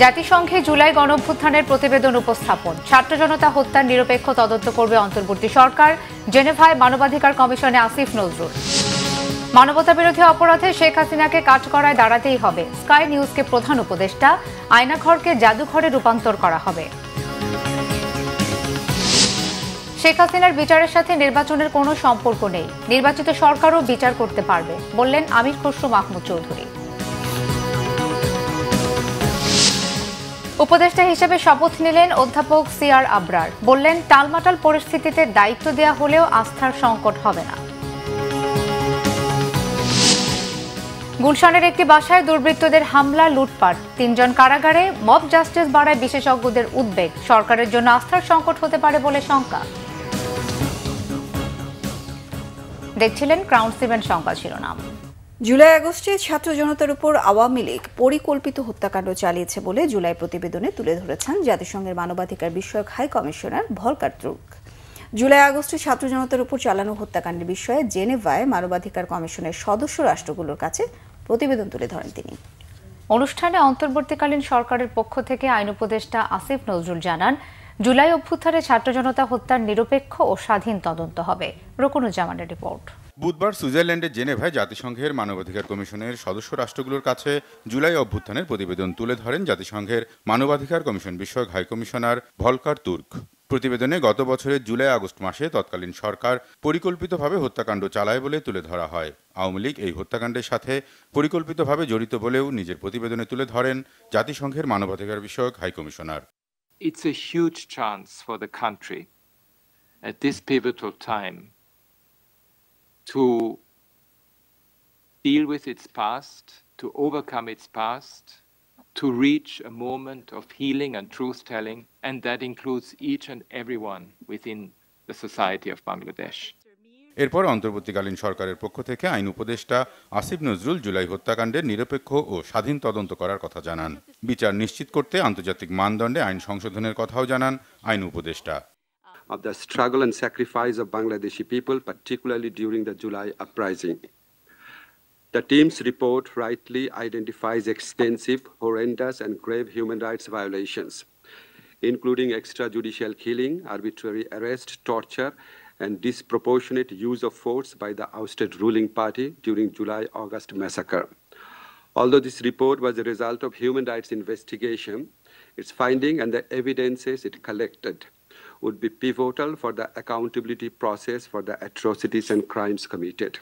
জাতিসংঘে জুলাই গণঅভ্যুত্থানের প্রতিবেদন উপস্থাপন। ছাত্র জনতা হত্যার নিরপেক্ষ তদন্ত করবে অন্তর্বর্তী সরকার। জেনেভায় মানবাধিকার কমিশনে আসিফ নজরুল। মানবতাবিরোধী অপরাধে শেখ হাসিনাকে কাঠগড়ায় দাঁড়াতেই হবে। স্কাই নিউজকে প্রধান উপদেষ্টা। আয়নাঘরকে জাদুঘরে রূপান্তর করা হবে। শেখ হাসিনার বিচারের সাথে নির্বাচনের কোনো সম্পর্ক নেই। নির্বাচিত সরকারও বিচার করতে পারবে, বললেন আমির খসরু মাহমুদ চৌধুরী। উপদেষ্টা হিসেবে শপথ নিলেন অধ্যাপক সিআর আবরার। বললেন, টালমাটাল পরিস্থিতিতে দায়িত্ব দেয়া হলেও আস্থার সংকট হবে না। গুলশানের একটি বাসায় দুর্বৃত্তদের হামলা, লুটপাট, ৩ জন কারাগারে। মব জাস্টিস বাড়ায় বিশেষজ্ঞদের উদ্বেগ। সরকারের জন্য আস্থার সংকট হতে পারে বলে শঙ্কা। দেখছিলেন ক্রাউন সিমেন্ট সংবাদ শিরোনাম। জুলাই আগস্টে ছাত্র জনতার উপর আওয়ামী লীগ পরিকল্পিত হত্যাকাণ্ড চালিয়েছে বলে জুলাই প্রতিবেদনে তুলে ধরেছেন জাতিসংঘের মানবাধিকার বিষয়ক হাই কমিশনার ভলকার তুর্ক। জুলাই আগস্টে ছাত্র জনতার উপর চালানো হত্যাকাণ্ডের বিষয়ে জেনেভায় মানবাধিকার কমিশনের সদস্য রাষ্ট্রগুলোর কাছে প্রতিবেদন তুলে ধরেন তিনি। অনুষ্ঠানে অন্তর্বর্তীকালীন সরকারের পক্ষ থেকে আইন উপদেষ্টা আসিফ নজরুল জানান, জুলাই অভ্যুত্থানে ছাত্র জনতা হত্যার নিরপেক্ষ ও স্বাধীন তদন্ত হবে। রুকনুজ্জামানের রিপোর্ট। বুধবার সুইজারল্যান্ডের জেনেভায় জাতিসংঘের মানবাধিকার কমিশনের সদস্য রাষ্ট্রগুলোর কাছে জুলাই অভ্যুত্থানের প্রতিবেদন তুলে ধরেন জাতিসংঘের মানবাধিকার কমিশন বিষয়ক হাইকমিশনার ভলকার তুর্ক। প্রতিবেদনে গত বছরের জুলাই আগস্ট মাসে তৎকালীন সরকার পরিকল্পিতভাবে হত্যাকাণ্ড চালায় বলে তুলে ধরা হয়। আওয়ামী লীগ এই হত্যাকাণ্ডের সাথে পরিকল্পিতভাবে জড়িত বলেও নিজের প্রতিবেদনে তুলে ধরেন জাতিসংঘের মানবাধিকার বিষয়ক high commissioner. It's a huge chance for the country at this pivotal time to deal with its past, to overcome its past, to reach a moment of healing and truth-telling, and that includes each and everyone within the society of Bangladesh. এরপর অন্তর্বর্তীকালীন সরকারের পক্ষ থেকে আইন উপদেষ্টা আসিফ নজরুল জুলাই হত্যাকাণ্ডের নিরপেক্ষ ও স্বাধীন তদন্ত করার কথা জানান। বিচার নিশ্চিত করতে আন্তর্জাতিক মানদণ্ডে আইন সংশোধনের কথাও জানান আইন উপদেষ্টা। Of the struggle and sacrifice of Bangladeshi people, particularly during the July uprising. The team's report rightly identifies extensive, horrendous and grave human rights violations, including extrajudicial killing, arbitrary arrest, torture, and disproportionate use of force by the ousted ruling party during July-August massacre. Although this report was a result of human rights investigation, its finding and the evidences it collected would be pivotal for the accountability process for the atrocities and crimes committed.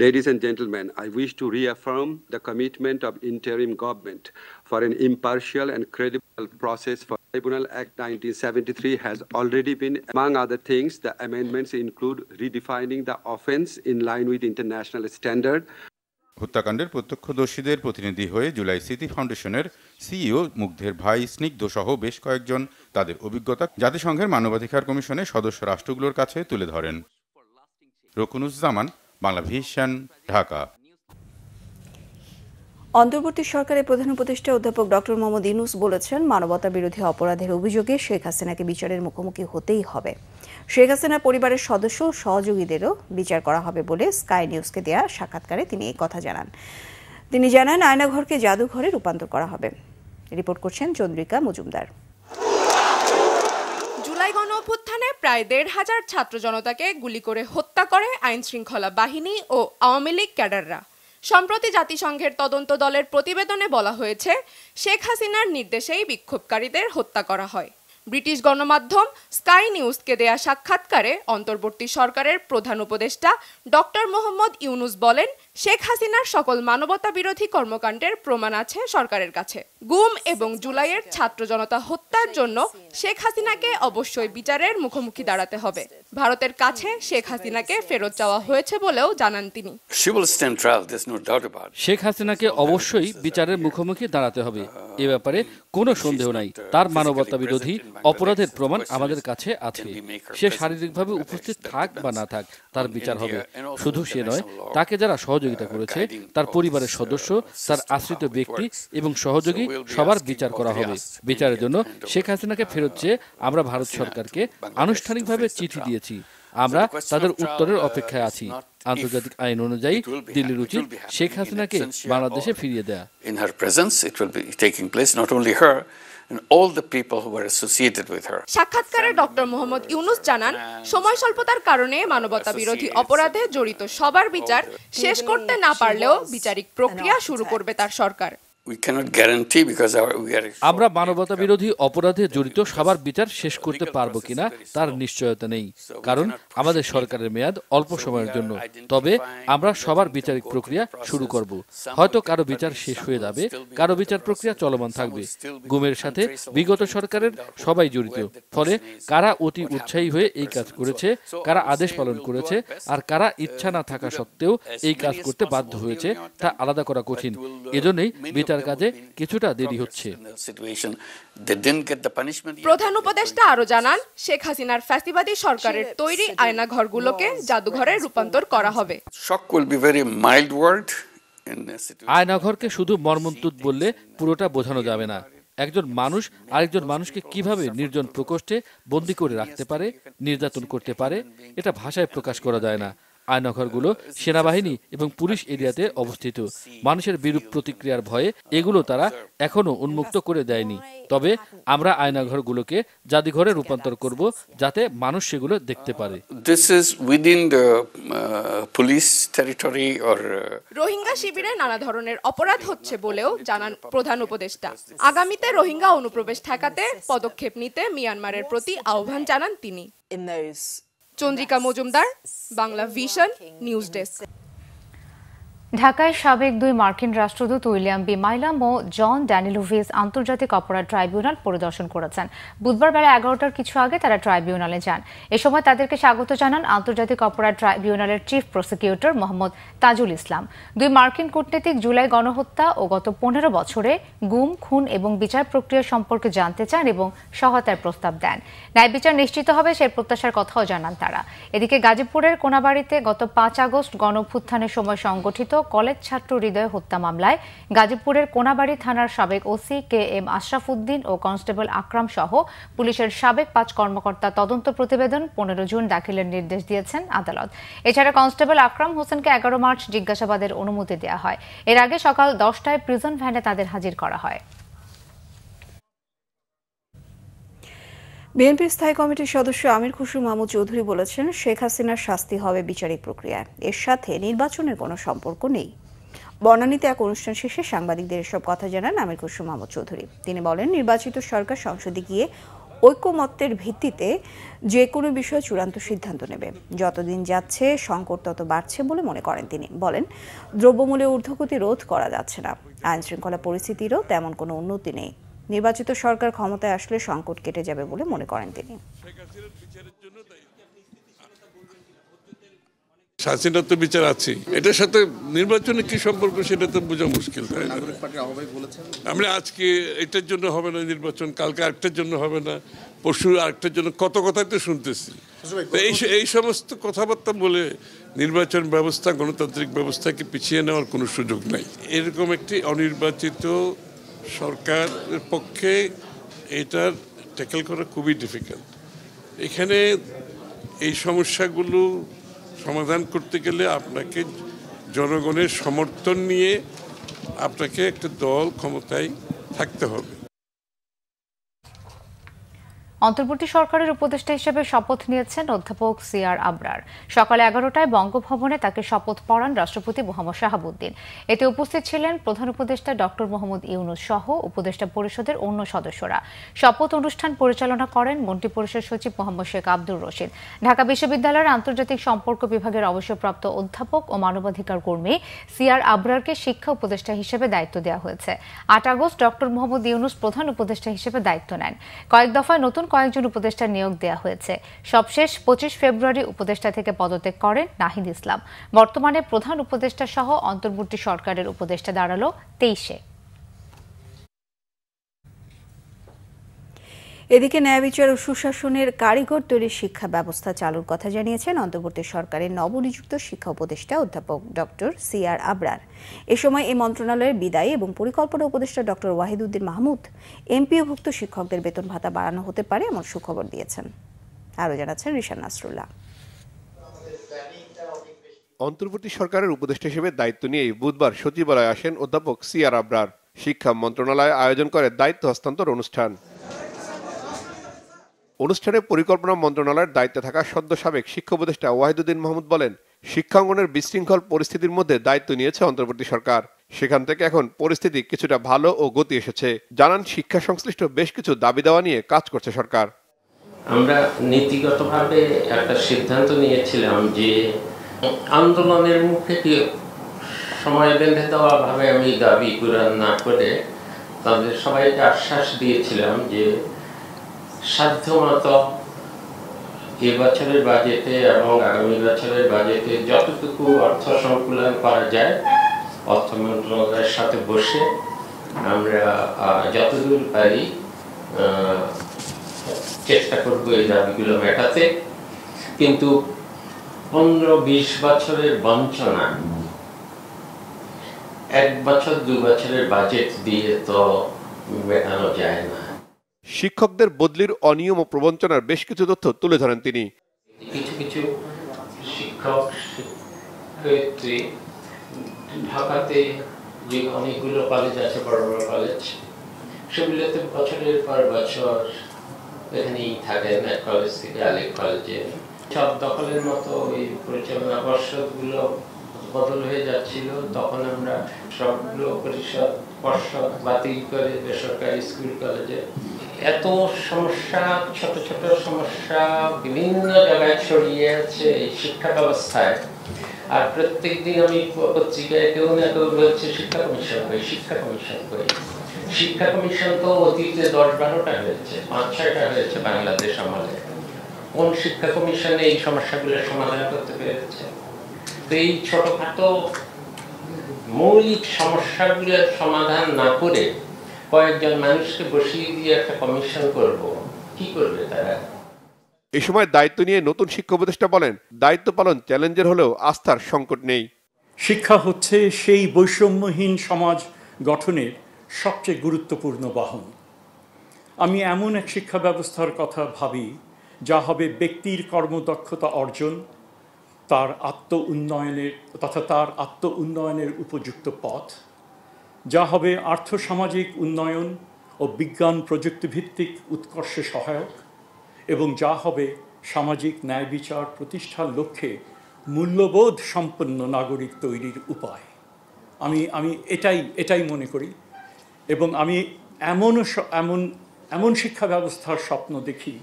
Ladies and gentlemen, I wish to reaffirm the commitment of interim government for an impartial and credible process for Tribunal Act 1973 has already been, among other things, the amendments include redefining the offence in line with international standard. হত্যাকাণ্ডের প্রত্যক্ষদর্শীদের প্রতিনিধি হয়ে জুলাই স্মৃতি ফাউন্ডেশনের CEO মুগ্ধের ভাই স্নিগ্ধ সহ বেশ কয়েকজন তাদের অভিজ্ঞতা জাতিসংঘের মানবাধিকার কমিশনের সদস্য রাষ্ট্রগুলোর কাছে তুলে ধরেন। রুকনুজ্জামান, বাংলা ভিশন, ঢাকা। অন্তর্বর্তী সরকারের প্রধান উপদেষ্টা অধ্যাপক ডক্টর মোহাম্মদ ইউনূস বলেছেন, মানবতা বিরোধী অপরাধের অভিযোগে শেখ হাসিনাকে বিচারের মুখোমুখি হতেই হবে। শেখ হাসিনার পরিবারের সদস্য ও সহযোগীদেরও বিচার করা হবে বলে স্কাই নিউজকে দেয়া সাক্ষাৎকারে তিনি এই কথা জানান। তিনি জানান, আয়নাঘরকে জাদুঘরে রূপান্তর করা হবে। রিপোর্ট করছেন চন্দ্রিকা মজুমদার। জুলাই গণঅভ্যুত্থানে প্রায় ১৫০০ ছাত্র জনতাকে গুলি করে হত্যা করে আইন শৃঙ্খলা বাহিনী ও আওয়ামী লীগ ক্যাডাররা। সম্প্রতি জাতিসংঘের তদন্ত দলের প্রতিবেদনে বলা হয়েছে, শেখ হাসিনার নির্দেশেই বিক্ষোভকারীদের হত্যা করা হয়। ব্রিটিশ গণমাধ্যম স্কাই নিউজকে দেয়া সাক্ষাৎকারে অন্তর্বর্তী সরকারের প্রধান উপদেষ্টা ডক্টর মোহাম্মদ ইউনূস বলেন, শেখ হাসিনার সকল মানবতা বিরোধী কর্মকাণ্ডের প্রমাণ আছে সরকারের কাছে। গুম এবং জুলাইয়ের ছাত্র জনতা হত্যার জন্য শেখ হাসিনাকে অবশ্যই বিচারের মুখোমুখি দাঁড়াতে হবে। ভারতের কাছে শেখ হাসিনাকে ফেরত চাওয়া হয়েছে বলেও জানান তিনি। শেখ হাসিনাকে অবশ্যই বিচারের মুখোমুখি দাঁড়াতে হবে, এ ব্যাপারে কোনো সন্দেহ নাই। তার মানবতা বিরোধী অপরাধের প্রমাণ আমাদের কাছে আছে। সে শারীরিকভাবে উপস্থিত থাক বা না থাক, তার বিচার হবে। শুধু সে নয়, তাকে যারা সহযোগিতা করেছে, তার পরিবারের সদস্য, তার আশ্রিত ব্যক্তি এবং সহযোগী সবার বিচার করা হবে। বিচারের জন্য শেখ হাসিনাকে ফেরত চেয়ে আমরা ভারত সরকারকে আনুষ্ঠানিকভাবে চিঠি দিয়েছি। আমরা তাদের উত্তরের অপেক্ষায় আছি। আন্তর্জাতিক আইন অনুযায়ী দিল্লির উচিত শেখ হাসিনাকে বাংলাদেশে ফিরিয়ে দেয়া। In her presence, it will be taking place, not only her, and all the people who were associated with her. সাক্ষাৎকারে ডক্টর মোহাম্মদ ইউনূস জানান, সময় স্বল্পতার কারণে মানবতা বিরোধী অপরাধে জড়িত সবার বিচার শেষ করতে না পারলেও বিচারিক প্রক্রিয়া শুরু করবে তার সরকার। We cannot guarantee because we are. আমরা মানবতা বিরোধী অপরাধে জড়িত সবার বিচার শেষ করতে পারবো কিনা তার নিশ্চয়তা নেই, কারণ আমাদের সরকারের মেয়াদ অল্প সময়ের জন্য। তবে আমরা সবার বিচারিক প্রক্রিয়া শুরু করব। হয়তো কারো বিচার শেষ হয়ে যাবে, কারো বিচার প্রক্রিয়া চলমান থাকবে। গুমের সাথে বিগত সরকারের সবাই জড়িত, ফলে কারা অতি উৎসাহী হয়ে এই কাজ করেছে, কারা আদেশ পালন করেছে, আর কারা ইচ্ছা না থাকা সত্ত্বেও এই কাজ করতে বাধ্য হয়েছে তা আলাদা করা কঠিন। এজন্যই বিচার কাজে কিছুটা দেরি হচ্ছে। প্রধান উপদেষ্টা আরো জানান, শেখ হাসিনার ফ্যাসিবাদী সরকারের তৈরি আয়নাঘরগুলোকে জাদুঘরে রূপান্তর করা হবে। আয়নাঘরকে শুধু মর্মন্তুদ বললে পুরোটা বোঝানো যাবে না। একজন মানুষ আরেকজন মানুষকে কিভাবে নির্জন প্রকোষ্ঠে বন্দী করে রাখতে পারে, নির্যাতন করতে পারে, এটা ভাষায় প্রকাশ করা যায় না। আয়নাঘরগুলো সেনাবাহিনী এবং পুলিশ এরিয়াতে অবস্থিত। মানুষের বিরূপ প্রতিক্রিয়ার ভয়ে এগুলো তারা এখনো উন্মুক্ত করে দেয়নি। তবে আমরা আয়নাঘরগুলোকে জাদুঘরে রূপান্তর করব, যাতে মানুষ সেগুলো দেখতে পারে। রোহিঙ্গা শিবিরে নানা ধরনের অপরাধ হচ্ছে বলেও জানান প্রধান উপদেষ্টা। আগামীতে রোহিঙ্গা অনুপ্রবেশ ঠেকাতে পদক্ষেপ নিতে মিয়ানমারের প্রতি আহ্বান জানান তিনি। Chandrika Majumdar, Bangla Vision, news desk. ঢাকায় সাবেক 2 মার্কিন রাষ্ট্রদূত উইলিয়াম বি মাইলাম ও জন ড্যানিলোভিস আন্তর্জাতিক অপরাধ ট্রাইব্যুনাল পরিদর্শন করেছেন। বুধবার বেলা 11টার কিছু আগে তারা ট্রাইব্যুনালে যান। এ সময় তাদেরকে স্বাগত জানান আন্তর্জাতিক অপরাধ ট্রাইব্যুনালের চিফ প্রসিকিউটর মোহাম্মদ তাজুল ইসলাম। 2 মার্কিন কূটনীতিক জুলাই গণহত্যা ও গত 15 বছরে গুম, খুন এবং বিচার প্রক্রিয়া সম্পর্কে জানতে চান এবং সহায়তার প্রস্তাব দেন। ন্যায় বিচার নিশ্চিত হবে সেই প্রত্যাশার কথাও জানান তারা। এদিকে গাজীপুরের কোনাবাড়িতে গত 5 আগস্ট গণঅভ্যুত্থানের সময় সংগঠিত কলেজ ছাত্র হৃদয় হত্যা মামলায় গাজীপুরের কোনাবাড়ি থানার সাবেক OC K M Ashraf Uddin ও কনস্টেবল আকরাম সহ পুলিশের সাবেক 5 কর্মকর্তা তদন্ত প্রতিবেদন 15 জুন দাখিলের নির্দেশ দিয়েছেন আদালত। এছাড়া কনস্টেবল আকরাম হোসেনকে 11 মার্চ জিজ্ঞাসাবাদের অনুমতি দেওয়া হয়। এর আগে সকাল 10টায় প্রিজন ভ্যানে তাদের হাজির করা হয়। বিএনপির স্থায়ী কমিটির সদস্য আমির খসরু মাহমুদ চৌধুরী বলেছেন, শেখ হাসিনার শাস্তি হবে বিচারিক প্রক্রিয়ায়, এর সাথে নির্বাচনের কোনো সম্পর্ক নেই। বনানীতে এক অনুষ্ঠান শেষে সাংবাদিকদের এসব কথা জানান আমির খসরু মাহমুদ চৌধুরী। তিনি বলেন, নির্বাচিত সরকার সংসদে গিয়ে ঐকমত্যের ভিত্তিতে যে কোনো বিষয়ে চূড়ান্ত সিদ্ধান্ত নেবে। যতদিন যাচ্ছে সংকট তত বাড়ছে বলে মনে করেন তিনি। বলেন, দ্রব্যমূল্যের ঊর্ধ্বগতি রোধ করা যাচ্ছে না, আইন শৃঙ্খলা পরিস্থিতিরও তেমন কোনো উন্নতি নেই। নির্বাচিত সরকার ক্ষমতায় আসলে সংকট কেটে যাবে বলে মনে করেন তিনি। হাসিনার তো বিচার আছে, এটার সাথে নির্বাচনের কি সম্পর্ক সেটা তো বোঝা মুশকিল। আমরা আজকে এটার জন্য হবে না নির্বাচন, কালকে আরেকটার জন্য হবে না, পরশু আরেকটার জন্য, কত কথাই তো শুনতেছি। এই সমস্ত কথাবার্তা বলে নির্বাচন ব্যবস্থা, গণতান্ত্রিক ব্যবস্থাকে পিছিয়ে নেওয়ার কোনো সুযোগ নাই। এরকম একটি অনির্বাচিত সরকারের পক্ষে এটার ট্যাকেল করা খুবই ডিফিকাল্ট। এখানে এই সমস্যাগুলো সমাধান করতে গেলে আপনাকে জনগণের সমর্থন নিয়ে আপনাকে একটা দল ক্ষমতায় থাকতে হবে। অন্তর্বর্তী সরকারের উপদেষ্টা হিসেবে শপথ নিয়েছেন অধ্যাপক সিআর আবরার। সকাল 11টায় বঙ্গভবনে তাকে শপথ পড়ান রাষ্ট্রপতি মোহাম্মদ শাহাবুদ্দিন। এতে উপস্থিত ছিলেন প্রধান উপদেষ্টা ডক্টর মোহাম্মদ ইউনূস সহ উপদেষ্টা পরিষদের অন্য সদস্যরা। শপথ অনুষ্ঠান পরিচালনা করেন মন্ত্রিপরিষদ সচিব মোহাম্মদ শেখ আব্দুর রশিদ। ঢাকা বিশ্ববিদ্যালয়ের আন্তর্জাতিক সম্পর্ক বিভাগের অবসরপ্রাপ্ত অধ্যাপক ও মানবাধিকার কর্মী সিআর আবরারকে শিক্ষা উপদেষ্টা হিসেবে দায়িত্ব দেওয়া হয়েছে। 8 আগস্ট ডক্টর মোহাম্মদ ইউনূস প্রধান উপদেষ্টা হিসেবে দায়িত্ব নেন। কয়েক দফায় নতুন কয়েকজন উপদেষ্টা নিয়োগ দেওয়া হয়েছে। সবশেষ 25 ফেব্রুয়ারি উপদেষ্টা থেকে পদত্যাগ করেন নাহিদ ইসলাম। বর্তমানে প্রধান উপদেষ্টা সহ অন্তর্বর্তী সরকারের উপদেষ্টা দাঁড়ালো 23-এ। এদিকে ন্যায় বিচার ও সুশাসনের কারিগর তৈরির শিক্ষা ব্যবস্থা চালুর কথা জানিয়েছেন অন্তর্বর্তী সরকারের নবনিযুক্ত শিক্ষা উপদেষ্টা অধ্যাপক ডক্টর সিআর আবরার। এ সময় এই মন্ত্রণালয়ের বিদায়ী এবং পরিকল্পনা উপদেষ্টা ডক্টর ওয়াহিদুদ্দিন মাহমুদ এমপিওভুক্ত শিক্ষকদের বেতন ভাতা বাড়ানো হতে পারে এমন সুখবর দিয়েছেন। আরও জানাচ্ছেন রিশান নাসরুল্লাহ। অন্তর্বর্তী সরকারের উপদেষ্টা হিসেবে দায়িত্ব নিয়ে বুধবার সচিবালয়ে আসেন অধ্যাপক সিআর আবরার। শিক্ষা মন্ত্রণালয় আয়োজন করে দায়িত্ব হস্তান্তর অনুষ্ঠানে পরিকল্পনা মন্ত্রণালয়ের দায়িত্বে থাকা সদ্য সাবেক শিক্ষা উপদেষ্টা ওয়াহিদুদ্দিন মাহমুদ বলেন, শিক্ষাঙ্গনের বিশৃঙ্খল পরিস্থিতির মধ্যে দায়িত্ব নিয়েছে অন্তর্বর্তী সরকার। সেখান থেকে এখন পরিস্থিতি কিছুটা ভালো ও গতি এসেছে। জানান, শিক্ষা সংশ্লিষ্ট বেশ কিছু দাবি দেওয়া নিয়ে কাজ করছে সরকার। আমরা নীতিগতভাবে একটা সিদ্ধান্ত নিয়েছিলাম যে আন্দোলনের মুখে কি সময় বেঁধে দেওয়া ভাবে আমি দাবি পূরণ না করে তাদের সবাইকে আশ্বাস দিয়েছিলাম যে সাধ্যমতো এবছরের বাজেটে এবং আগামী বছরের বাজেটে যতটুকু অর্থ সংকুলন করা যায় অর্থ মন্ত্রণালয়ের সাথে বসে আমরা যতদূর পারি চেষ্টা করবো এই দাবিগুলো মেটাতে। কিন্তু 15-20 বছরের বঞ্চনা 1 বছর 2 বছরের বাজেট দিয়ে তো মেটানো যায় না। শিক্ষকদের বদলির অনিয়ম ও প্রবঞ্চনার বেশ কিছু তথ্য তুলে ধরেন তিনি। কিছু কিছু শিক্ষক শিক্ষয়িত্রী ঢাকাতে যে অনেকগুলো কলেজ আছে, বড় বড় কলেজ, সেগুলোতে বছরের পর বছর এখানেই থাকেন, এক কলেজ থেকে আরেক কলেজে। সব দখলের মতো ওই পরিচালনা পর্ষদগুলো বদল হয়ে যাচ্ছিল। তখন আমরা সবগুলো পর্ষদ বাতিল করে বেসরকারি স্কুল কলেজে এত সমস্যা, ছোট ছোট সমস্যা বিভিন্ন জায়গায় ছড়িয়ে আছে এই শিক্ষা ব্যবস্থায়। আর প্রত্যেক দিন আমি পত্রিকায় কেউ না কেউ বলছে শিক্ষা কমিশন কই, শিক্ষা কমিশন কই। শিক্ষা কমিশন তো অতীতে 10-12টা হয়েছে, 5-6টা হয়েছে বাংলাদেশ আমলে। কোন শিক্ষা কমিশনে এই সমস্যাগুলোর সমাধান করতে পেরেছে? তো এই ছোটখাটো মৌলিক সমস্যাগুলোর সমাধান না করে কয়েকজন মানুষকে বসিয়ে দিয়ে একটা কমিশন করব, কি করবে তারা? এ সময় দায়িত্ব নিয়ে নতুন শিক্ষা উপদেষ্টা বলেন, দায়িত্ব পালন চ্যালেঞ্জের হলেও আস্থার সংকট নেই। শিক্ষা হচ্ছে সেই বৈষম্যহীন সমাজ গঠনের সবচেয়ে গুরুত্বপূর্ণ বাহন। আমি এমন এক শিক্ষা ব্যবস্থার কথা ভাবি যা হবে ব্যক্তির কর্মদক্ষতা অর্জন, তার আত্ম উন্নয়নের উপযুক্ত পথ, যা হবে আর্থসামাজিক উন্নয়ন ও বিজ্ঞান প্রযুক্তিভিত্তিক উৎকর্ষে সহায়ক, এবং যা হবে সামাজিক ন্যায় বিচার প্রতিষ্ঠার লক্ষ্যে মূল্যবোধ সম্পন্ন নাগরিক তৈরির উপায়। আমি এটাই মনে করি, এবং আমি এমন শিক্ষা ব্যবস্থার স্বপ্ন দেখি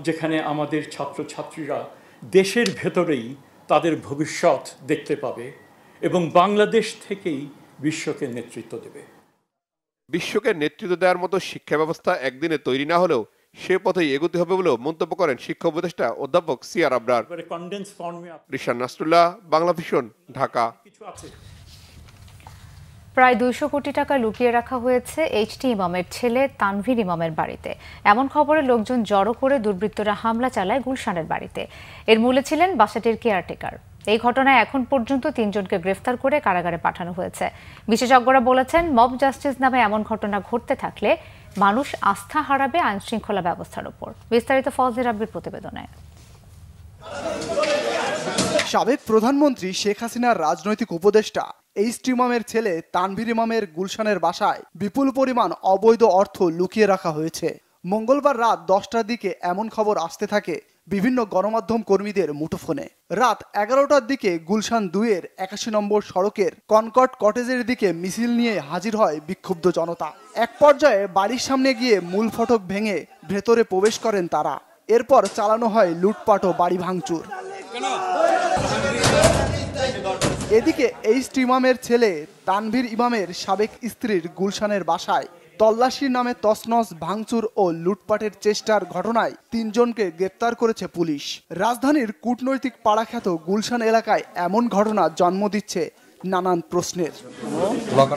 যেখানে আমাদের ছাত্রছাত্রীরা দেশের ভেতরেই তাদের ভবিষ্যৎ দেখতে পাবে এবং বাংলাদেশ থেকেই বিশ্বকে নেতৃত্ব দেবে। বিশ্বকে নেতৃত্ব দেওয়ার মতো শিক্ষা ব্যবস্থা একদিনে তৈরি না হলেও সে পথেই এগোতে হবে বলেও মন্তব্য করেন শিক্ষা উপদেষ্টা অধ্যাপক সিআর আবরার। রিশান নাসরুল্লাহ, বাংলা ভিশন, ঢাকা। প্রায় 200 কোটি টাকা লুকিয়ে রাখা হয়েছে এইচটি ইমামের ছেলে তানভীর ইমামের বাড়িতে। এমন খবরে লোকজন জড়ো করে দুর্বৃত্তরা হামলা চালায় গুলশানের বাড়িতে। এর মূলে ছিলেন বাসাটির কেয়ারটেকার। এই ঘটনায় এখন পর্যন্ত 3 জনকে গ্রেফতার করে কারাগারে পাঠানো হয়েছে। বিশেষজ্ঞরা বলেছেন, মব জাস্টিস নামে এমন ঘটনা ঘটতে থাকলে মানুষ আস্থা হারাবে আইন শৃঙ্খলা ব্যবস্থার উপর। বিস্তারিত ফজলে রাব্বির প্রতিবেদনে। সাবেক প্রধানমন্ত্রী শেখ হাসিনার রাজনৈতিক উপদেষ্টা এইচটি ইমামের ছেলে তানভীর ইমামের গুলশানের বাসায় বিপুল পরিমাণ অবৈধ অর্থ লুকিয়ে রাখা হয়েছে। মঙ্গলবার রাত 10টার দিকে এমন খবর আসতে থাকে বিভিন্ন গণমাধ্যম কর্মীদের মুঠোফোনে। রাত 11টার দিকে গুলশান 2-এর 81 নম্বর সড়কের কনকর্ড কটেজের দিকে মিছিল নিয়ে হাজির হয় বিক্ষুব্ধ জনতা। এক পর্যায়ে বাড়ির সামনে গিয়ে মূল ফটক ভেঙে ভেতরে প্রবেশ করেন তারা। এরপর চালানো হয় লুটপাট ও বাড়ি ভাঙচুর। এদিকে এইচটি ইমামের ছেলে তানভীর ইমামের সাবেক স্ত্রীর গুলশানের বাসায় তল্লাশির নামে তছনছ ভাঙচুর ও লুটপাটের চেষ্টার ঘটনায় 3 জনকে গ্রেপ্তার করেছে পুলিশ। রাজধানীর কূটনৈতিক পাড়াখ্যাত গুলশান এলাকায় এমন ঘটনা জন্ম দিচ্ছে নানান প্রশ্নের।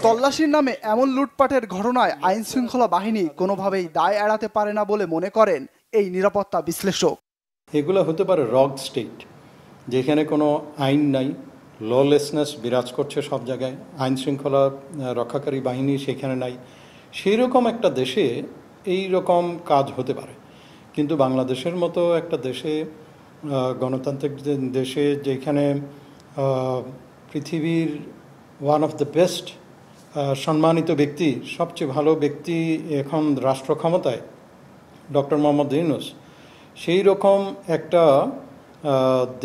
তল্লাশির নামে এমন লুটপাটের ঘটনায় আইন শৃঙ্খলা বাহিনী কোনোভাবেই দায় এড়াতে পারে না বলে মনে করেন এই নিরাপত্তা বিশ্লেষক। এগুলো হতে পারে রগ স্টেট, যেখানে কোনো আইন নাই, ললেসনেস বিরাজ করছে সব জায়গায়, আইন শৃঙ্খলা রক্ষাকারী বাহিনী সেখানে নাই। সেই রকম একটা দেশে এই রকম কাজ হতে পারে, কিন্তু বাংলাদেশের মতো একটা দেশে, গণতান্ত্রিক দেশে, যেখানে পৃথিবীর ওয়ান অফ দ্য বেস্ট সম্মানিত ব্যক্তি, সবচেয়ে ভালো ব্যক্তি এখন রাষ্ট্র ক্ষমতায়, ডক্টর মোহাম্মদ ইউনূস, সেই রকম একটা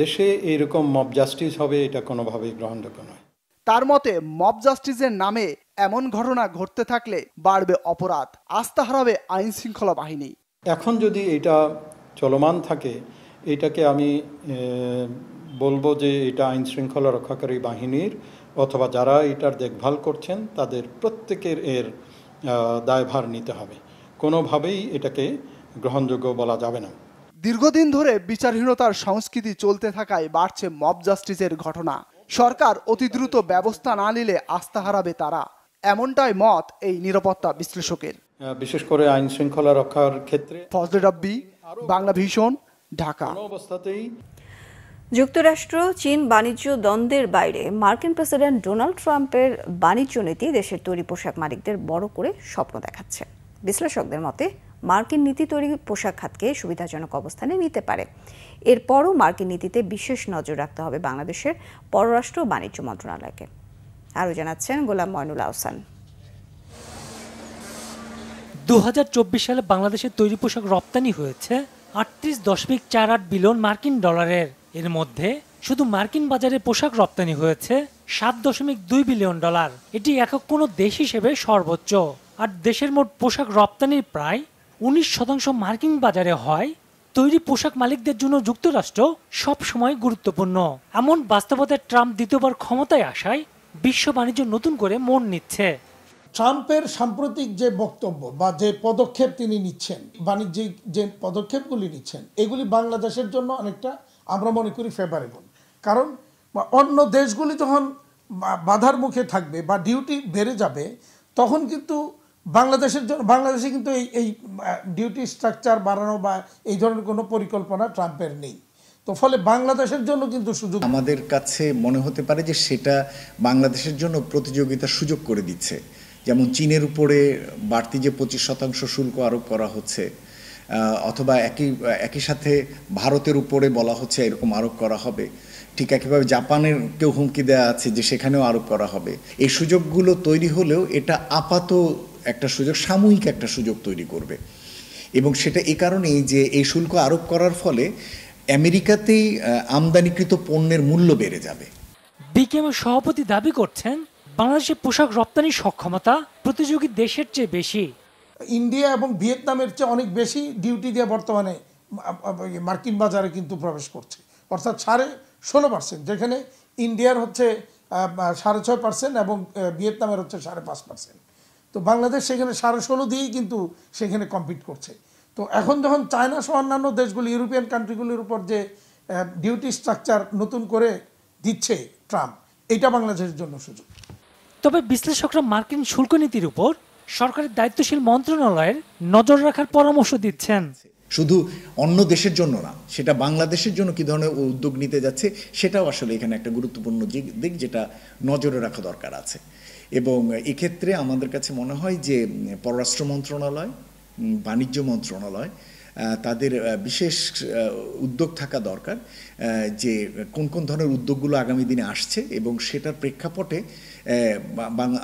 দেশে এইরকম মব জাস্টিস হবে এটা কোনোভাবেই গ্রহণযোগ্য নয়। তার মতে মব জাস্টিসের নামে এমন ঘটনা ঘটতে থাকলে বাড়বে অপরাধ, আস্থা হারাবে আইন শৃঙ্খলা বাহিনী। এখন যদি এটা চলমান থাকে, এটাকে আমি বলবো যে এটা আইন শৃঙ্খলা রক্ষাকারী বাহিনীর অথবা যারা এটার দেখভাল করছেন তাদের প্রত্যেকের এর দায়ভার নিতে হবে। কোনোভাবেই এটাকে গ্রহণযোগ্য বলা যাবে না। দীর্ঘদিন ধরে বিচারহীনতার সংস্কৃতি চলতে থাকায় বাড়ছে মব জাস্টিসের ঘটনা। সরকার অতি দ্রুত ব্যবস্থা না নিলে আস্থা হারাবে তারা, এমনটাই মত এই নিরাপত্তা বিশ্লেষকের। বিশেষ করে আইন শৃঙ্খলা রক্ষার ক্ষেত্রে। ফজলে রাব্বি, বাংলা ভিশন, ঢাকা। অবস্থাতেই যুক্তরাষ্ট্র চীন বাণিজ্য দ্বন্দ্বের বাইরে মার্কিন প্রেসিডেন্ট ডোনাল্ড ট্রাম্পের বাণিজ্য নীতি দেশের তৈরি পোশাক মালিকদের বড় করে স্বপ্ন দেখাচ্ছে। বিশ্লেষকদের মতে মার্কিন নীতি তৈরি পোশাক খাতকে সুবিধাজনক অবস্থানে নিতে পারে। এরপরও মার্কিন নীতিতে বিশেষ নজর রাখতে হবে বাংলাদেশের পররাষ্ট্র ও বাণিজ্য মন্ত্রণালয়কে। আরও জানাচ্ছেন গোলাম ময়নুল আহসান। 2024 সালে বাংলাদেশের তৈরি পোশাক রপ্তানি হয়েছে 38.48 বিলিয়ন মার্কিন ডলারের। এর মধ্যে শুধু মার্কিন বাজারে পোশাক রপ্তানি হয়েছে 7.2 বিলিয়ন ডলার। এটি একক কোনো দেশ হিসেবে সর্বোচ্চ। আর দেশের মোট পোশাক রপ্তানির প্রায় 19% মার্কিন বাজারে হয়। তৈরি পোশাক মালিকদের জন্য যুক্তরাষ্ট্র সবসময় গুরুত্বপূর্ণ। এমন বাস্তবতায় ট্রাম্প দ্বিতীয়বার ক্ষমতায় আসায় বিশ্ব বাণিজ্য নতুন করে মোড় নিচ্ছে। ট্রাম্পের সাম্প্রতিক যে বক্তব্য বা যে পদক্ষেপ তিনি নিচ্ছেন, বাণিজ্যিক যে পদক্ষেপগুলি নিচ্ছেন, এগুলি বাংলাদেশের জন্য অনেকটা আমরা মনে করি ফেভারেবল। কারণ অন্য দেশগুলি যখন বাধার মুখে থাকবে বা ডিউটি বেড়ে যাবে, তখন কিন্তু বাংলাদেশে কিন্তু এই ডিউটি স্ট্রাকচার বাড়ানো বা এই ধরনের কোনো পরিকল্পনা ট্রাম্পের নেই। তো ফলে বাংলাদেশের জন্য কিন্তু সুযোগ, আমাদের কাছে মনে হতে পারে যে সেটা বাংলাদেশের জন্য প্রতিযোগিতার সুযোগ করে দিচ্ছে। যেমন চীনের উপরে বাড়তি যে 25% শুল্ক আরোপ করা হচ্ছে, অথবা একই সাথে ভারতের উপরে বলা হচ্ছে এরকম আরোপ করা হবে। ঠিক একইভাবে জাপানের কেউ হুমকি দেওয়া আছে যে সেখানেও আরোপ করা হবে। এই সুযোগগুলো তৈরি হলেও এটা আপাত একটা সুযোগ, সাময়িক একটা সুযোগ তৈরি করবে। এবং সেটা এই কারণেই যে এই শুল্ক আরোপ করার ফলে আমেরিকাতেই আমদানিকৃত পণ্যের মূল্য বেড়ে যাবে। বিকেএমের সভাপতি দাবি করছেন বাংলাদেশের পোশাক রপ্তানির সক্ষমতা প্রতিযোগী দেশের চেয়ে বেশি। ইন্ডিয়া এবং ভিয়েতনামের চেয়ে অনেক বেশি ডিউটি দিয়ে বর্তমানে মার্কিন বাজারে কিন্তু প্রবেশ করছে, অর্থাৎ 16.5%, যেখানে ইন্ডিয়ার হচ্ছে 6.5% এবং ভিয়েতনামের হচ্ছে 5.5%। তো বাংলাদেশ সেখানে 16.5 দিয়েই কিন্তু সেখানে কম্পিট করছে। তো এখন যখন চায়না সহ অন্যান্য দেশগুলি, ইউরোপিয়ান কান্ট্রিগুলির উপর যে ডিউটি স্ট্রাকচার নতুন করে দিচ্ছে ট্রাম্প, এটা বাংলাদেশের জন্য সুযোগ। তবে বিশ্লেষকরা মার্কিন শুল্ক নীতির উপর সরকারের দায়িত্বশীল মন্ত্রণালয়ের নজর রাখার পরামর্শ দিচ্ছেন। শুধু অন্য দেশের জন্য না, সেটা বাংলাদেশের জন্য কি ধরনের উদ্যোগ নিতে যাচ্ছে সেটাও আসলে এখানে একটা গুরুত্বপূর্ণ দিক, যেটা নজরে রাখা দরকার আছে। এবং এক্ষেত্রে আমাদের কাছে মনে হয় যে পররাষ্ট্র মন্ত্রণালয়, বাণিজ্য মন্ত্রণালয়, তাদের বিশেষ উদ্যোগ থাকা দরকার যে কোন কোন ধরনের উদ্যোগগুলো আগামী দিনে আসছে এবং সেটার প্রেক্ষাপটে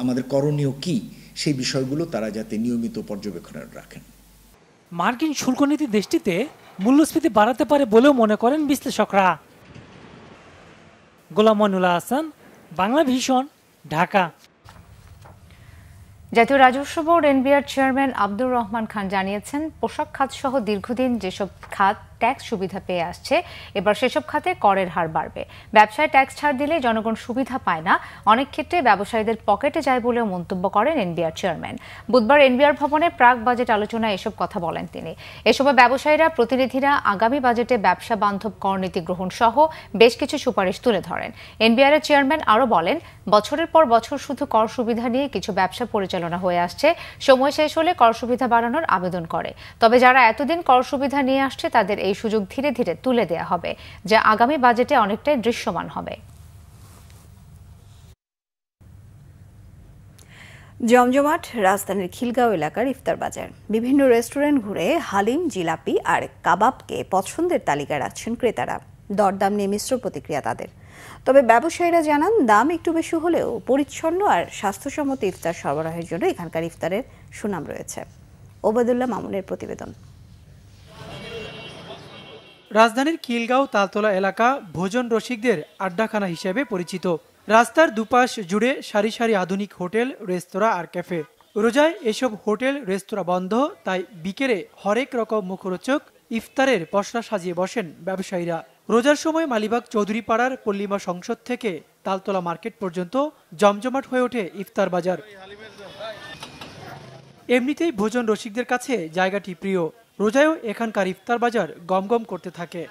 আমাদের করণীয় কি, সেই বিষয়গুলো তারা যাতে নিয়মিত পর্যবেক্ষণে রাখেন। মার্কিন শুল্ক নীতি দেশটিতে মূল্যস্ফীতি বাড়াতে পারে বলেও মনে করেন বিশ্লেষকরা। গোলাম ময়নুল্লাহ হাসান, বাংলা ভিশন, ঢাকা। জাতীয় রাজস্ব board NBR chairman Abdur Rahman Khan জানিয়েছেন, পোশাক খাত সহ দীর্ঘদিন যেসব খাত ট্যাক্স সুবিধা পেয়ে আসছে, এবার সেসব খাতে করের হার বাড়বে। ব্যবসায় ট্যাক্স ছাড় দিলে জনগণ সুবিধা পায় না, অনেক ক্ষেত্রে ব্যবসায়ীদের পকেটে যায় বলেও মন্তব্য করেন এনবিআর চেয়ারম্যান। বুধবার এনবিআর ভবনে প্রাক বাজেট আলোচনায় এসব কথা বলেন তিনি। এ সময় ব্যবসায়ীরা, প্রতিনিধিরা আগামী বাজেটে ব্যবসা বান্ধব করনীতি গ্রহণ সহ বেশ কিছু সুপারিশ তুলে ধরেন। এনবিআর এর চেয়ারম্যান আরও বলেন, বছরের পর বছর শুধু কর সুবিধা নিয়ে কিছু ব্যবসা পরিচালনা হয়ে আসছে, সময় শেষ হলে কর সুবিধা বাড়ানোর আবেদন করে। তবে যারা এতদিন কর সুবিধা নিয়ে আসছে তাদের এই সুযোগ ধীরে ধীরে তুলে দেয়া হবে, যা আগামী বাজেটে অনেকটাই দৃশ্যমান হবে। জমজমাট রাজধানীর খিলগাঁও এলাকার ইফতার বাজার। বিভিন্ন রেস্টুরেন্ট ঘুরে হালিম, জিলাপি আর কাবাবকে পছন্দের তালিকায় রাখছেন ক্রেতারা। দরদাম নিয়ে মিশ্র প্রতিক্রিয়া তাদের। তবে ব্যবসায়ীরা জানান দাম একটু বেশি হলেও পরিচ্ছন্ন আর স্বাস্থ্যসম্মত ইফতার সরবরাহের জন্য এখানকার ইফতারের সুনাম রয়েছে। ওবায়দুল্লাহ মামুনের প্রতিবেদন। রাজধানীর খিলগাঁও তালতলা এলাকা ভোজন রসিকদের আড্ডাখানা হিসেবে পরিচিত। রাস্তার দুপাশ জুড়ে সারি সারি আধুনিক হোটেল, রেস্তোরাঁ আর ক্যাফে। রোজায় এসব হোটেল রেস্তোরাঁ বন্ধ, তাই বিকেলে হরেক রকম মুখরোচক ইফতারের পসরা সাজিয়ে বসেন ব্যবসায়ীরা। রোজার সময় মালিবাগ চৌধুরীপাড়ার পল্লিমা সংসদ থেকে তালতলা মার্কেট পর্যন্ত জমজমাট হয়ে ওঠে ইফতার বাজার। এমনিতেই ভোজন রসিকদের কাছে জায়গাটি প্রিয়। রোজায়ও এখানকার ইফতার বাজার গমগম করতে থাকে।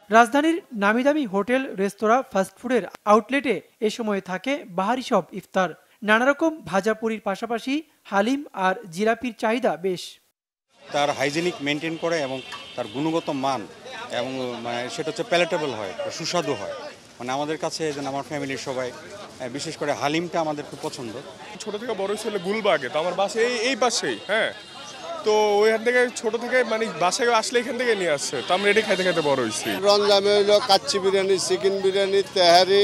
রাজধানীর নামিদামি হোটেল, রেস্তোরাঁ, ফাস্টফুডের আউটলেটে এ সময় থাকে বাহারি সব ইফতার। নানারকম ভাজাপুরির পাশাপাশি হালিম আর জিলাপির চাহিদা বেশ। তার হাইজেনিক মেনটেন করে এবং তার গুণগত মান এবং সেটা হচ্ছে প্যালেটেবল হয়, সুস্বাদু হয়। আমাদের কাছে যেন আমার ফ্যামিলির সবাই, বিশেষ করে হালিমটা আমাদের খুব পছন্দ। ছোট থেকে বড় ছেলে গুলবাগে, তো আমার বাসা এই পাশেই, হ্যাঁ, তো ওইখান থেকে ছোট থেকে বাসায় আসলে এখান থেকে নিয়ে আসছে, তো আমরা এটাই খাইতে খাইতে বড় হয়েছি। রমজানে হইলো কাচ্চি বিরিয়ানি, চিকেন বিরিয়ানি, তেহারি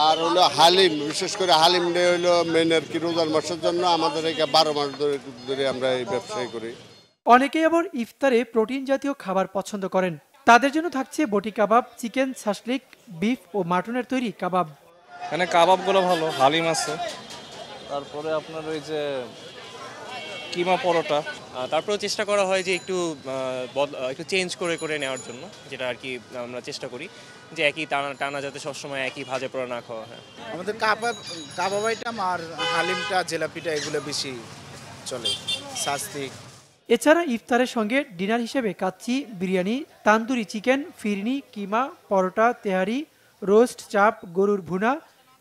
আর হলো হালিম। বিশেষ করে হালিমটা হইলো মেন আর কি রোজার মাসের জন্য। আমাদের এই 12 মাস ধরে আমরা এই ব্যবসায় করি। অনেকেই আবার ইফতারে প্রোটিন জাতীয় খাবার পছন্দ করেন। তাদের জন্য থাকছে বটি কাবাব, চিকেন, শাসলিক, বিফ ও মাটনের তৈরি কাবাব। এখানে কাবাবগুলো ভালো, হালিম আছে, তারপরে আপনার ওই যে কিমা পরোটা। তারপরেও চেষ্টা করা হয় যে একটু চেঞ্জ করে নেওয়ার জন্য, যেটা আর কি আমরা চেষ্টা করি যে একই টানা যাতে সবসময় একই ভাজা পোড়া না খাওয়া হয়। আমাদের কাবাব আইটেম আর হালিমটা, জিলাপিটা এগুলো বেশি চলে, সাস্তিক। এছাড়া ইফতারের সঙ্গে ডিনার হিসেবে কাচ্চি, বিরিয়ানি, তান্দুরি চিকেন, ফিরনি, কিমা, পরোটা, তেহারি, রোস্ট, চাপ, গরুর ভুনা,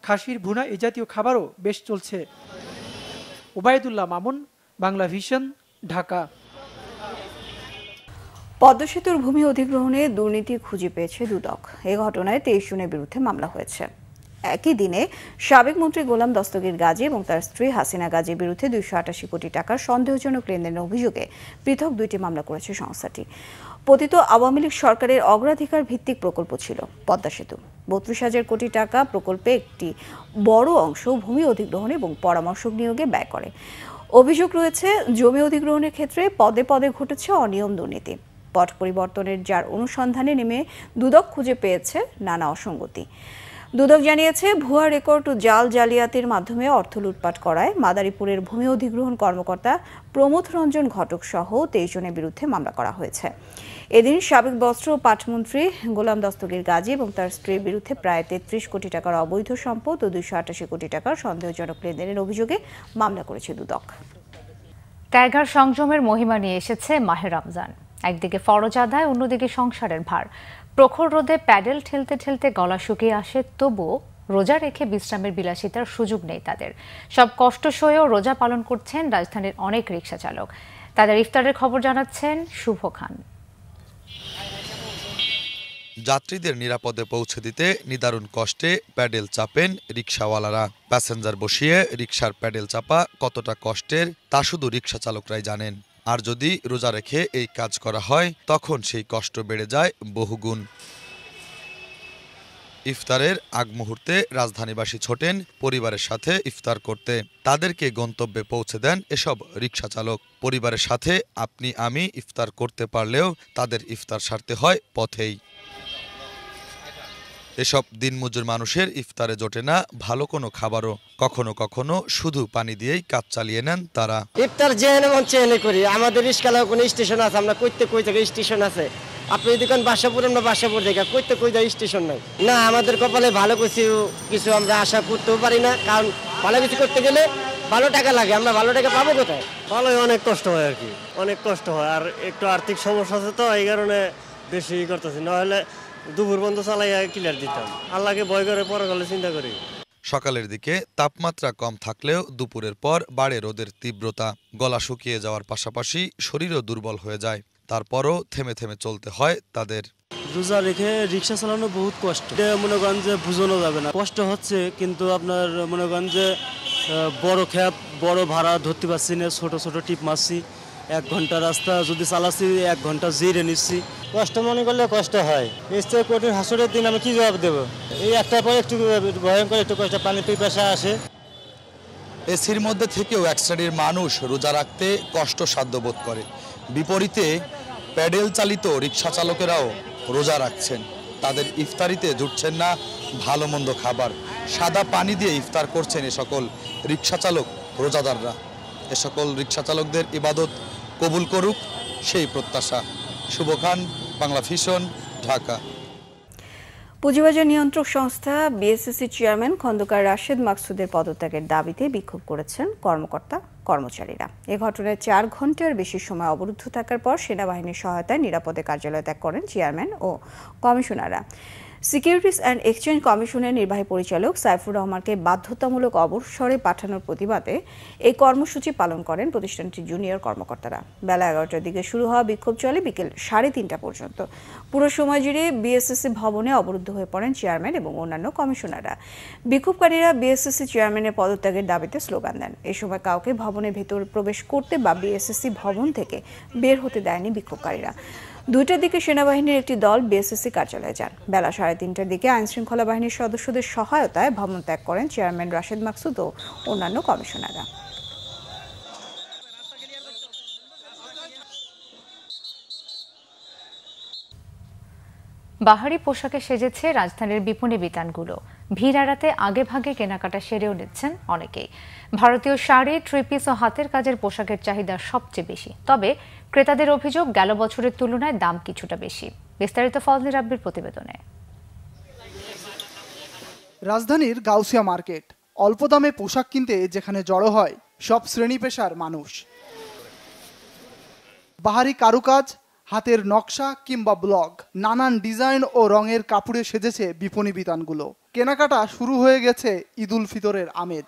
খাসির ভুনা এ জাতীয় খাবারও বেশ চলছে। ওবায়দুল্লাহ মামুন, বাংলা ভিশন, ঢাকা। পদ্মা সেতুর ভূমি অধিগ্রহণে দুর্নীতি খুঁজে পেয়েছে দুদক। এ ঘটনায় 23 জনের বিরুদ্ধে মামলা হয়েছে। একই দিনে সাবেক মন্ত্রী গোলাম দস্তগীর গাজী এবং তার স্ত্রী হাসিনা গাজীর বিরুদ্ধে 288 কোটি টাকার সন্দেহজনক লেনদেনের অভিযোগে পৃথক 2টি মামলা করেছে সংস্থাটি। পতিত আওয়ামী লীগ সরকারের অগ্রাধিকার ভিত্তিক প্রকল্প ছিল পদ্মা সেতু। 32,000 কোটি টাকা প্রকল্পে একটি বড় অংশ ভূমি অধিগ্রহণ এবং পরামর্শক নিয়োগে ব্যয় করে। অভিযোগ রয়েছে জমি অধিগ্রহণের ক্ষেত্রে পদে পদে ঘটেছে অনিয়ম, দুর্নীতি। পট পরিবর্তনের যার অনুসন্ধানে নেমে দুদক খুঁজে পেয়েছে নানা অসঙ্গতি। দুদক জানিয়েছে ভুয়া রেকর্ড ও জাল জালিয়াতির মাধ্যমে অর্থ লুটপাট করায় মাদারীপুরের ভূমি অধিগ্রহণ কর্মকর্তা প্রমথ রঞ্জন ঘটক সহ 23 জনের বিরুদ্ধে মামলা করা হয়েছে। এদিন সাবেক বস্ত্র ও পাটমন্ত্রী গোলাম দস্তগীর গাজী এবং তার স্ত্রীর বিরুদ্ধে প্রায় 33 কোটি টাকার অবৈধ সম্পদ ও 288 কোটি টাকার সন্দেহজনক লেনদেনের অভিযোগে মামলা করেছে দুদক। ত্যাগার সংযমের মহিমা নিয়ে এসেছে মাহে রমজান। একদিকে ফরজ আদায়, অন্যদিকে সংসারের ভার। প্রখর রোদে প্যাডেল ঠেলতে ঠেলতে গলা শুকিয়ে আসে, তবুও রোজা রেখে বিশ্রামের বিলাসিতার সুযোগ নেই তাদের। সব কষ্ট সয়েও রোজা পালন করছেন রাজধানীর অনেক রিকশা চালক। তাদের ইফতারের খবর জানাচ্ছেন শুভ খান। যাত্রীদের নিরাপদে পৌঁছে দিতে নিদারুণ কষ্টে প্যাডেল চাপেন রিকশাওয়ালারা। প্যাসেঞ্জার বসিয়ে রিকশার প্যাডেল চাপা কতটা কষ্টের তা শুধু রিকশা চালকরাই জানেন। আর যদি রোজা রেখে এই কাজ করা হয় তখন সেই কষ্ট বেড়ে যায় বহুগুণ। ইফতারের আগ মুহূর্তে রাজধানীবাসী ছোটেন পরিবারের সাথে ইফতার করতে। তাদেরকে গন্তব্যে পৌঁছে দেন এসব রিকশা চালক। পরিবারের সাথে আপনি আমি ইফতার করতে পারলেও তাদের ইফতার সারতে হয় পথেই। এসব দিনমজুর মানুষের ইফতারে জোটে না ভালো কোনো খাবারও। কখনো কখনো শুধু পানি দিয়েই কাজ চালিয়ে নেন তারা। ইফতার যেখানে মন চেনে করি। আমাদের রিস্কালাও কোনো স্টেশন আছে, আমরা কই থেকে স্টেশন আছে। আপনি যদি কোন বাসাপুর, আমরা বাসাপুর থেকে কই যায় স্টেশন নাই। না, আমাদের কপালে ভালো কিছু আমরা আশা করতেও পারি না, কারণ ভালো কিছু করতে গেলে ভালো টাকা লাগে। আমরা ভালো টাকা পাবো কোথায়? ভালো অনেক কষ্ট হয় আর কি, অনেক কষ্ট হয়। আর একটু আর্থিক সমস্যা আছে, তো এই কারণে বেশি করতেছি। নাহলে দুপুর বন্ধ চালাইয়া ক্লিয়ার দিতাম। আল্লাহকে ভয় করে পরকালে চিন্তা করি। সকালের দিকে তাপমাত্রা কম থাকলেও দুপুরের পর বাড়ে রোদের তীব্রতা। গলা শুকিয়ে যাওয়ার পাশাপাশি শরীরও দুর্বল হয়ে যায়। তারপরও থেমে থেমে চলতে হয় তাদের। রোজা রেখে রিক্সা চালানো বহুত কষ্ট। মনে করেন যে বুঝানো যাবে না, কষ্ট হচ্ছে। কিন্তু আপনার মনে করেন যে বড় খ্যাপ, বড় ভাড়া ধরতে পারছি না, ছোট ছোট টিপ মারছি। 1 ঘন্টা রাস্তা যদি চালাচ্ছি 1 ঘন্টা জিরে নিচ্ছি, কষ্ট মনে করলে কষ্ট হয়। এর থেকে কঠিন হাসুরের দিন আমি কি জবাব দেবো? এই একটা পরে একটু ভয়ঙ্কর একটু কষ্ট, পানি পিপাসা আসে। এসির মধ্যে থেকেও এক শ্রেণীর মানুষ রোজা রাখতে কষ্টসাধ্য বোধ করে। বিপরীতে প্যাডেল চালিত রিক্সা চালকেরাও রোজা রাখছেন। তাদের ইফতারিতে জুটছেন না ভালো মন্দ খাবার, সাদা পানি দিয়ে ইফতার করছেন এ সকল রিক্সা চালক রোজাদাররা। এ সকল রিক্সা চালকদের ইবাদত কবুল করুক সেই প্রত্যাশা। শুভ খান, বাংলা ভিশন, ঢাকা। পুঁজিবাজার নিয়ন্ত্রক সংস্থা বিএসসিসি চেয়ারম্যান খন্দকার রাশেদ মাকসুদের পদত্যাগের দাবিতে বিক্ষোভ করেছেন কর্মচারীরা। এ ঘটনায় 4 ঘন্টার বেশি সময় অবরুদ্ধ থাকার পর সেনাবাহিনীর সহায়তায় নিরাপদে কার্যালয় ত্যাগ করেন চেয়ারম্যান ও কমিশনাররা। সিকিউরিটিজ অ্যান্ড এক্সচেঞ্জ কমিশনের নির্বাহী পরিচালক সাইফুর রহমানকে বাধ্যতামূলক অবসরে পাঠানোর প্রতিবাদে এই কর্মসূচি পালন করেন প্রতিষ্ঠানটির জুনিয়র কর্মকর্তারা। বেলা 11টার দিকে শুরু হওয়া বিক্ষোভ চলে বিকেল 3:30 পর্যন্ত। পুরো সময় জুড়ে বিএসসিসি ভবনে অবরুদ্ধ হয়ে পড়েন চেয়ারম্যান এবং অন্যান্য কমিশনাররা। বিক্ষোভকারীরা বিএসসিসি চেয়ারম্যানের পদত্যাগের দাবিতে স্লোগান দেন। এ সময় কাউকে ভবনের ভেতর প্রবেশ করতে বা বিএসসিসি ভবন থেকে বের হতে দেয়নি বিক্ষোভকারীরা। 2টার দিকে সেনাবাহিনীর একটি দল বিএসসিসি কার্যালয়ে যান। বেলা 3:30টার দিকে আইনশৃঙ্খলা বাহিনীর সদস্যদের সহায়তায় ভবন ত্যাগ করেন চেয়ারম্যান রাশেদ মাকসুদ ও অন্যান্য কমিশনাররা। বাহারি পোশাকে সেজেছে রাজধানীর বিপণী বিতানগুলো। ভিড় এড়াতে আগেভাগে কেনাকাটা সেরেও নিচ্ছেন অনেকেই। ভারতীয় শাড়ি, থ্রি-পিস ও হাতের কাজের পোশাকের চাহিদা সবচেয়ে বেশি। তবে ক্রেতাদের অভিযোগ গেল বছরের তুলনায় দাম কিছুটা বেশি। বিস্তারিত ফজলি রাব্বির প্রতিবেদনে। রাজধানীর গাউসিয়া মার্কেট, অল্প দামে পোশাক কিনতে যেখানে জড়ো হয় সব শ্রেণী পেশার মানুষ। বাহারি কারুকাজ, হাতের নকশা কিংবা ব্লক, নানান ডিজাইন ও রঙের কাপড়ে সেজেছে বিপণী বিতানগুলো। কেনাকাটা শুরু হয়ে গেছে ঈদ উল ফিতরের আমেজ।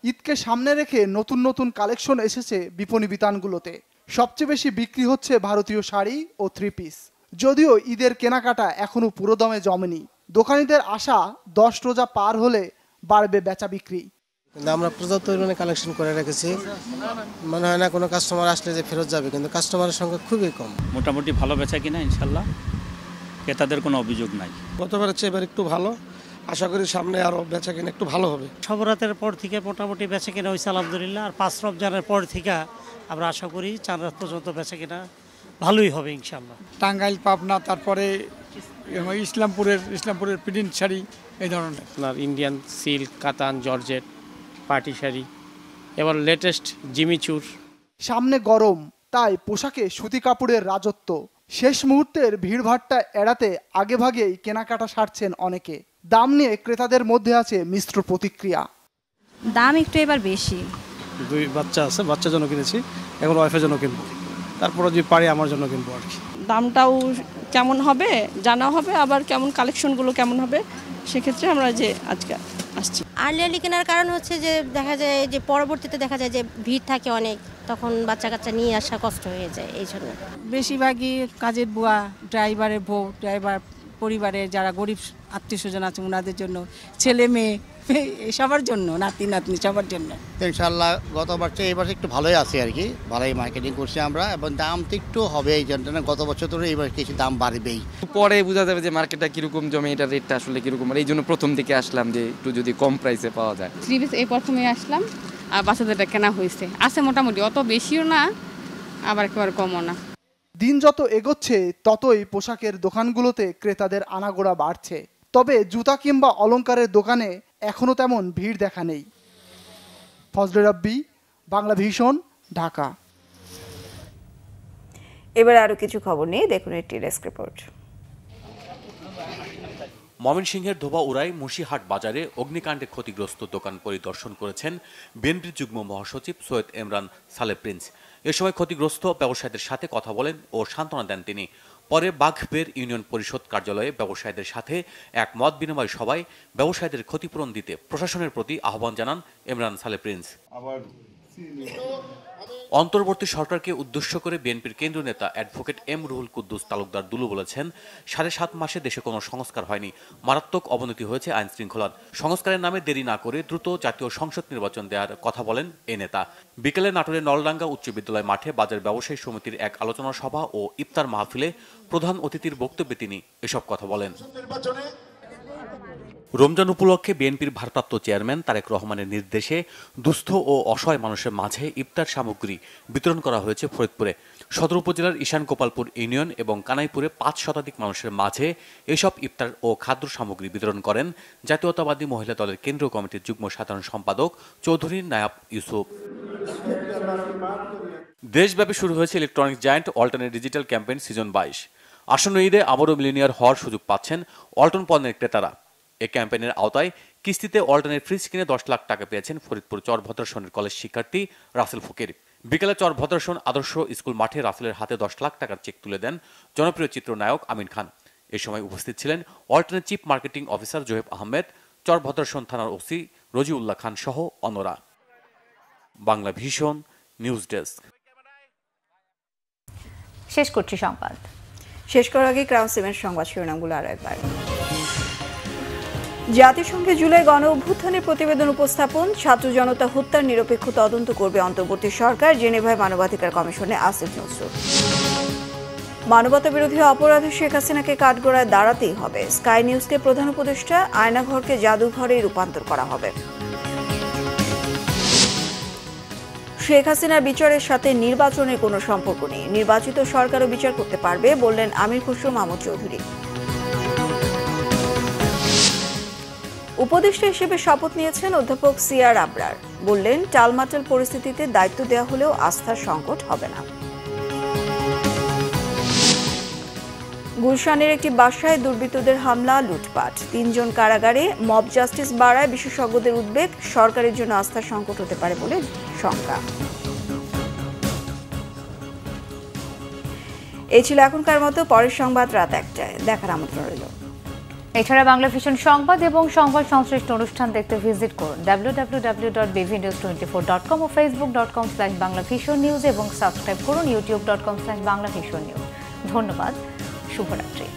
ঈদকে সামনে রেখে নতুন নতুন কালেকশন এসেছে বিপণী বিতানগুলোতে। সবচেয়ে বেশি বিক্রি হচ্ছে ভারতীয় শাড়ি ও থ্রি-পিস। যদিও ঈদের কেনাকাটা এখনো পুরো দমে জমেনি। দোকানিদের আশা 10 রোজা পার হলে বাড়বে বেচা বিক্রি। আমরা পর্যাপ্ত পরিমাণে কালেকশন করে রেখেছি, মনে হয় না কোনো কাস্টমার আসলে যে ফেরত যাবে, কিন্তু কাস্টমারের সংখ্যা খুবই কম। মোটামুটি ভালো বেচা কিনা ইনশাল্লাহ, ক্রেতাদের কোনো অভিযোগ নাই। গতবারের চেয়ে এবার একটু ভালো, আশা করি সামনে আরও বেচা কিনা একটু ভালো হবে। সবরাতের পর থেকে মোটামুটি বেচা কিনা হয়েছে আলহামদুলিল্লাহ। আর 5 রমজানের পর থেকে আমরা আশা করি 4 রাত পর্যন্ত বেচা কিনা ভালোই হবে ইনশাল্লাহ। টাঙ্গাইল, পাবনা, তারপরে ইসলামপুরের প্রিন্ট শাড়ি, এই ধরনের আপনার ইন্ডিয়ান সিল্ক, কাতান, জর্জেট, পার্টি শাড়ি, এবার লেটেস্ট জিমিচুর। সামনে গরম, তাই পোশাকে সুতি কাপড়ের রাজত্ব। শেষ মুহূর্তের ভিড়ভাট্টা এড়াতে আগেভাগেই কেনাকাটা সারছেন অনেকে। দাম নিয়ে ক্রেতাদের মধ্যে আছে মিশ্র প্রতিক্রিয়া। দাম একটু এবার বেশি। 2 বাচ্চা আছে, বাচ্চার জন্য কিনেছি, এখন ওয়াইফের জন্য কিনবো, তারপরে যদি পারি আমার জন্য কিনবো আর কি। দামটাও কেমন হবে জানা হবে, আবার কেমন কালেকশনগুলো কেমন হবে, সেক্ষেত্রে আমরা যে আজকে আসছি। আর্লি কেনার কারণ হচ্ছে যে দেখা যায় যে পরবর্তীতে দেখা যায় যে ভিড় থাকে অনেক, তখন বাচ্চা কাচ্চা নিয়ে আসা কষ্ট হয়ে যায়। এই জন্য বেশিরভাগই কাজের বুয়া, ড্রাইভারের বউ, ড্রাইভার পরিবারের যারা গরিব আত্মীয় স্বজন আছে ওনাদের জন্য, ছেলে মেয়ে সবার জন্য, নাতি নাতনি সবার জন্য। ইনশাল্লাহ গতবার চেয়ে এবার একটু ভালোই আছে আর কি, ভালোই মার্কেটিং করছি আমরা, এবং দাম তো একটু হবে এই জন্য, গত বছর ধরে এবার কিছু দাম বাড়বেই। পরে বোঝা যাবে যে মার্কেটটা কিরকম জমে, এটার রেটটা আসলে কিরকম। এই জন্য প্রথম দিকে আসলাম যে একটু যদি কম প্রাইসে পাওয়া যায়। থ্রি-পিস এই প্রথমে আসলাম, আর বাচ্চাদেরটা কেনা হয়েছে, আছে মোটামুটি, অত বেশিও না আবার একেবারে কমও না। দিন যত এগোচ্ছে ততই পোশাকের দোকানগুলোতে ক্রেতাদের আনাগোড়া বাড়ছে। তবে জুতা কিংবা অলংকারের দোকানে এখনো তেমন ভিড় দেখা নেই। ফজলে রাব্বি, বাংলা ভিশন, ঢাকা। এবার আরো কিছু খবর নিয়ে দেখুন একটি ডেস্ক রিপোর্ট। ময়মনসিংহের ধোবাউড়ায় মুশিহাট বাজারে অগ্নিকাণ্ডে ক্ষতিগ্রস্ত দোকান পরিদর্শন করেছেন বিএনপির যুগ্ম মহাসচিব সৈয়দ এমরান সালে প্রিন্স। এ সময় ক্ষতিগ্রস্ত ব্যবসায়ীদের সাথে কথা বলেন ও সান্ত্বনা দেন তিনি। পরে বাঘবের ইউনিয়ন পরিষদ কার্যালয়ে ব্যবসায়ীদের সাথে এক মত বিনিময় সভায় ব্যবসায়ীদের ক্ষতিপূরণ দিতে প্রশাসনের প্রতি আহ্বান জানান এমরান সালে প্রিন্স। অন্তর্বর্তী সরকারকে উদ্দেশ্য করে বিএনপির কেন্দ্রীয় নেতা অ্যাডভোকেট এম রুহুল কুদ্দুস তালুকদার দুলু বলেছেন, 7.5 মাসে দেশে কোনো সংস্কার হয়নি, মারাত্মক অবনতি হয়েছে আইন শৃঙ্খলার। সংস্কারের নামে দেরি না করে দ্রুত জাতীয় সংসদ নির্বাচন দেওয়ার কথা বলেন এ নেতা। বিকেলে নাটোরের নলডাঙ্গা উচ্চ বিদ্যালয় মাঠে বাজার ব্যবসায়ী সমিতির এক আলোচনা সভা ও ইফতার মাহফিলে প্রধান অতিথির বক্তব্যে তিনি এসব কথা বলেন। রমজান উপলক্ষে বিএনপির ভারপ্রাপ্ত চেয়ারম্যান তারেক রহমানের নির্দেশে দুস্থ ও অসহায় মানুষের মাঝে ইফতার সামগ্রী বিতরণ করা হয়েছে ফরিদপুরে। সদর উপজেলার ঈশান গোপালপুর ইউনিয়ন এবং কানাইপুরে 5 শতাধিক মানুষের মাঝে এসব ইফতার ও খাদ্য সামগ্রী বিতরণ করেন জাতীয়তাবাদী মহিলা দলের কেন্দ্রীয় কমিটির যুগ্ম সাধারণ সম্পাদক চৌধুরী নায়াব ইউসুফ। দেশব্যাপী শুরু হয়েছে ইলেকট্রনিক্স জায়ান্ট অল্টনের ডিজিটাল ক্যাম্পেইন সিজন 22। আসন্ন ঈদে আবারও মিলিনিয়ার হওয়ার সুযোগ পাচ্ছেন অল্টন পণ্যের ক্রেতারা। এই ক্যাম্পেইনের আওতায় কিস্তিতে অল্টনের ফ্রিজ কিনে 10 লাখ টাকা পেয়েছেন ফরিদপুর চরভদ্রাসনের কলেজ শিক্ষার্থী রাসেল ফকির। বিকেলে চরভদ্রাসন আদর্শ স্কুল মাঠে রাসেলের হাতে 10 লাখ টাকার চেক তুলে দেন জনপ্রিয় চিত্রনায়ক আমিন খান। এ সময় উপস্থিত ছিলেন অল্টনের chief marketing officer Zoheb Ahmed, Charbhadrasan থানার ওসি রজিউল্লাহ খান সহ অন্যরা। Bangla Vision news desk. শেষ করছি সংবাদ। শেষ করার আগে ক্রাউন সিমেন্ট সংবাদ শিরোনামগুলো আরো একবার। জাতিসংঘে জুলাই গণ অভ্যুত্থানের প্রতিবেদন উপস্থাপন, ছাত্র জনতা হত্যার নিরপেক্ষ তদন্ত করবে অন্তর্বর্তী সরকার, জেনেভায় মানবাধিকার কমিশনে আসিফ নজরুল। মানবতা বিরোধী অপরাধে শেখ হাসিনাকে কাঠগড়ায় দাঁড়াতেই হবে, স্কাই নিউজকে প্রধান উপদেষ্টা, আয়নাঘরকে জাদুঘরে রূপান্তর করা হবে। শেখ হাসিনার বিচারের সাথে নির্বাচনের কোনো সম্পর্ক নেই, নির্বাচিত সরকারও বিচার করতে পারবে বললেন আমির খসরু মাহমুদ চৌধুরী। উপদেষ্টা হিসেবে শপথ নিয়েছেন অধ্যাপক সিআর আবরার, বললেন টালমাটাল পরিস্থিতিতে দায়িত্ব দেওয়া হলেও আস্থার সংকট হবে না। গুলশানের একটি বাসায় দুর্বৃত্তদের হামলা, লুটপাট, 3 জন কারাগারে, মব জাস্টিস বাড়ায় বিশেষজ্ঞদের উদ্বেগ, সরকারের জন্য আস্থার সংকট হতে পারে বলে শঙ্কা। এই ছিল এখনকার মতো, পরের সংবাদ রাত 1টায় দেখার আমন্ত্রণ রইল। এছাড়া বাংলা ভিশন সংবাদ এবং সংবাদ সংশ্লিষ্ট অনুষ্ঠান দেখতে ভিজিট করুন www.bvnews24.com ও facebook.com/banglavisionnews এবং সাবস্ক্রাইব করুন youtube.com/banglavisionnews। ধন্যবাদ। শুভরাত্রি।